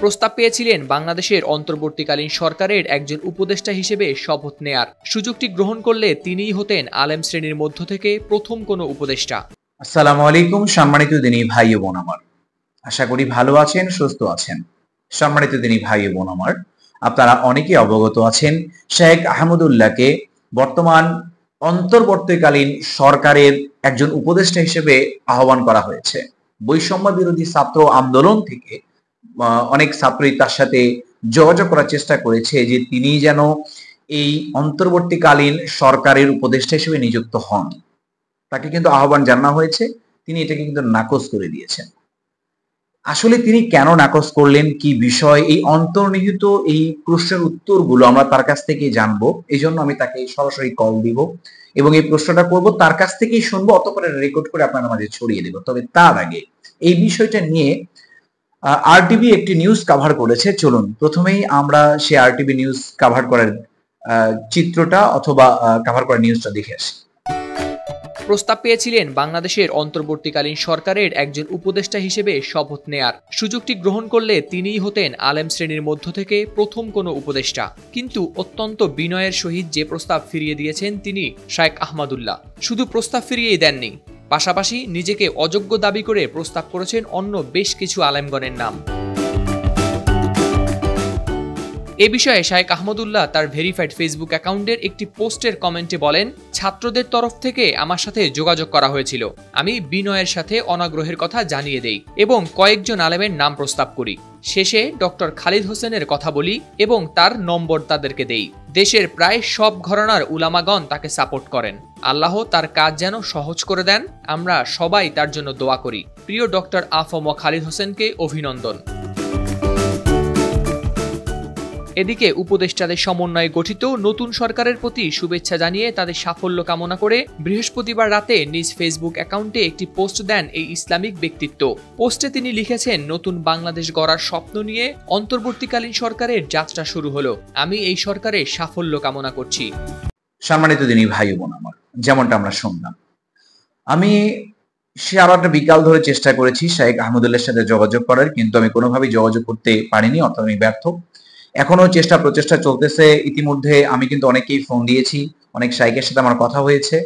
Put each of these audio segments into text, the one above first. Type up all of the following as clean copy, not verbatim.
প্রস্তাব পেয়েছিলেন বাংলাদেশের অন্তর্বর্তীকালীন সরকারের একজন উপদেষ্টা হিসেবে শপথ নেয়ার। সুযোগটি গ্রহণ করলে তিনিই হতেন আলেম শ্রেণীর মধ্য থেকে প্রথম কোনো উপদেষ্টা। আসসালামু আলাইকুম সম্মানিত দিনী ভাই ও বোন আমার, আশা করি ভালো আছেন, সুস্থ আছেন। সম্মানিত দিনী ভাই ও বোন আমার, আপনারা অনেকেই অবগত আছেন শেখ আহমদুল্লাহকে বর্তমান অন্তর্বর্তীকালীন সরকারের একজন উপদেষ্টা হিসেবে আহ্বান করা হয়েছে। বৈষম্য বিরোধী ছাত্র আন্দোলন থেকে অনেক ছাত্রই তার সাথে যোগাযোগ করার চেষ্টা করেছে যে তিনি যেন এই অন্তর্বর্তীকালীন সরকারের উপদেষ্টা হিসেবে নিযুক্ত হন। তাকে কিন্তু আহ্বান জানানো হয়েছে, তিনি এটাকে কিন্তু নাকচ করে দিয়েছেন। আসলে তিনি কেন নাকচ করলেন, কি বিষয়, এই অন্তর্নিহিত এই প্রশ্নের উত্তরগুলো আমরা তার কাছ থেকে জানবো। এই জন্য আমি তাকে সরাসরি কল দিব এবং এই প্রশ্নটা করব, তার কাছ থেকেই শুনবো, অতঃপর রেকর্ড করে আপনার মাঝে ছড়িয়ে দেব। তবে তার আগে এই বিষয়টা নিয়ে আরটিভি একটি নিউজ কভার করেছে। চলুন প্রথমেই আমরা সেই আরটিভি নিউজ কভার করার চিত্রটা অথবা কভার করার নিউজটা দেখে আসি। প্রস্তাব পেয়েছিলেন বাংলাদেশের অন্তর্বর্তীকালীন সরকারের একজন উপদেষ্টা হিসেবে শপথ নেয়ার। সুযোগটি গ্রহণ করলে তিনিই হতেন আলেম শ্রেণীর মধ্য থেকে প্রথম কোনো উপদেষ্টা। কিন্তু অত্যন্ত বিনয়ের সহিত যে প্রস্তাব ফিরিয়ে দিয়েছেন তিনি শেখ আহমদুল্লাহ। শুধু প্রস্তাব ফিরিয়েই দেননি, পাশাপাশি নিজেকে অযোগ্য দাবি করে প্রস্তাব করেছেন অন্য বেশ কিছু আলেমগণের নাম। এ বিষয়ে শেখ আহমদুল্লাহ তার ভেরিফাইড ফেসবুক অ্যাকাউন্টের একটি পোস্টের কমেন্টে বলেন, ছাত্রদের তরফ থেকে আমার সাথে যোগাযোগ করা হয়েছিল। আমি বিনয়ের সাথে অনাগ্রহের কথা জানিয়ে দেই এবং কয়েকজন আলেমের নাম প্রস্তাব করি। শেষে ডক্টর খালিদ হোসেনের কথা বলি এবং তার নম্বর তাদেরকে দেই। দেশের প্রায় সব ঘরানার উলামাগণ তাকে সাপোর্ট করেন। আল্লাহ তার কাজ যেন সহজ করে দেন, আমরা সবাই তার জন্য দোয়া করি। প্রিয় ডক্টর আফম খালিদ হোসেনকে অভিনন্দন। এদিকে উপদেষ্টাদের সমন্বয়ে গঠিত নতুন সরকারের প্রতি শুভেচ্ছা জানিয়ে তাদের সাফল্য কামনা করে বৃহস্পতিবার রাতে নিজ ফেসবুক অ্যাকাউন্টে একটি পোস্ট দেন এই ইসলামিক ব্যক্তিত্ব। পোস্টে তিনি লিখেছেন, নতুন বাংলাদেশ গড়ার স্বপ্ন নিয়ে অন্তর্বর্তীকালীন সরকারের যাত্রা শুরু হলো। আমি এই সরকারের সাফল্য কামনা করছি। সম্মানিত দিনী ভাই বোন আমার, যেমনটা আমরা শুনলাম, আমি সারাটা বিকাল ধরে চেষ্টা করেছি শেখ আহমদুল্লাহর সাথে যোগাযোগ করার, কিন্তু আমি কোনোভাবেই যোগাযোগ করতে পারিনি, অর্থাৎ আমি ব্যর্থ। এখনো প্রচেষ্টা চলতেছে। ইতিমধ্যে আমি কিন্তু অনেকেই ফোন দিয়েছি, অনেক শাইখের সাথে আমার কথা হয়েছে।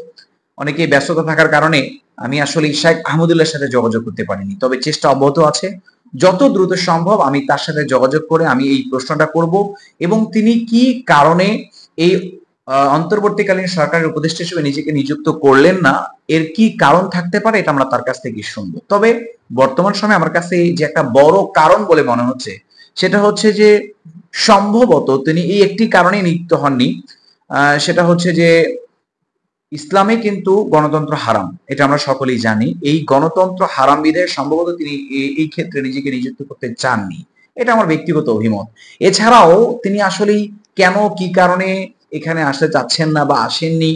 অনেকেই ব্যস্ততা থাকার কারণে আমি আসলে শেখ আহমদুল্লাহর সাথে যোগাযোগ করতে পারিনি। তবে চেষ্টা অব্যাহত আছে। যত দ্রুত সম্ভব আমি তার সাথে যোগাযোগ করে আমি এই প্রশ্নটা করব এবং তিনি কি কারণে এই অন্তর্বর্তীকালীন সরকারের উপদেষ্টা হিসেবে নিজেকে নিযুক্ত করলেন না, এর কি কারণ থাকতে পারে, এটা আমরা তার কাছ থেকে শুনবো। তবে বর্তমান সময়ে আমার কাছে যে একটা বড় কারণ বলে মনে হচ্ছে, সেটা হচ্ছে যে সম্ভবত তিনি এই একটি কারণে নিযুক্ত হননি, সেটা হচ্ছে যে ইসলামে কিন্তু গণতন্ত্র হারাম, এটা আমরা সকলেই জানি। এই গণতন্ত্র হারাম বিধায় সম্ভবত তিনি এই ক্ষেত্রে নিজেকে নিযুক্ত করতে চাননি, এটা আমার ব্যক্তিগত অভিমত। এছাড়াও তিনি আসলেই কেন, কি কারণে এখানে আসতে চাচ্ছেন না বা আসেননি,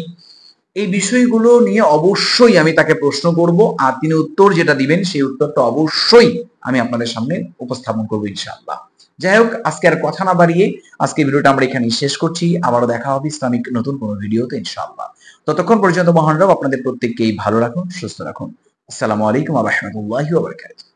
এই বিষয়গুলো নিয়ে অবশ্যই আমি তাকে প্রশ্ন করব, আর তিনি উত্তর যেটা দিবেন সেই উত্তরটা অবশ্যই আমি আপনাদের সামনে উপস্থাপন করবো ইনশাআল্লাহ। যাই হোক, আজকে আর কথা না বাড়িয়ে আজকে ভিডিওটা আমরা এখানেই শেষ করছি। আবারও দেখা হবে ইসলামিক নতুন কোনো ভিডিওতে ইনশাআল্লাহ। ততক্ষণ পর্যন্ত মহান রব আপনাদের প্রত্যেককেই ভালো রাখুন, সুস্থ রাখুন। আসসালামু আলাইকুম ওয়া রাহমাতুল্লাহি ওয়া বারাকাতুহু।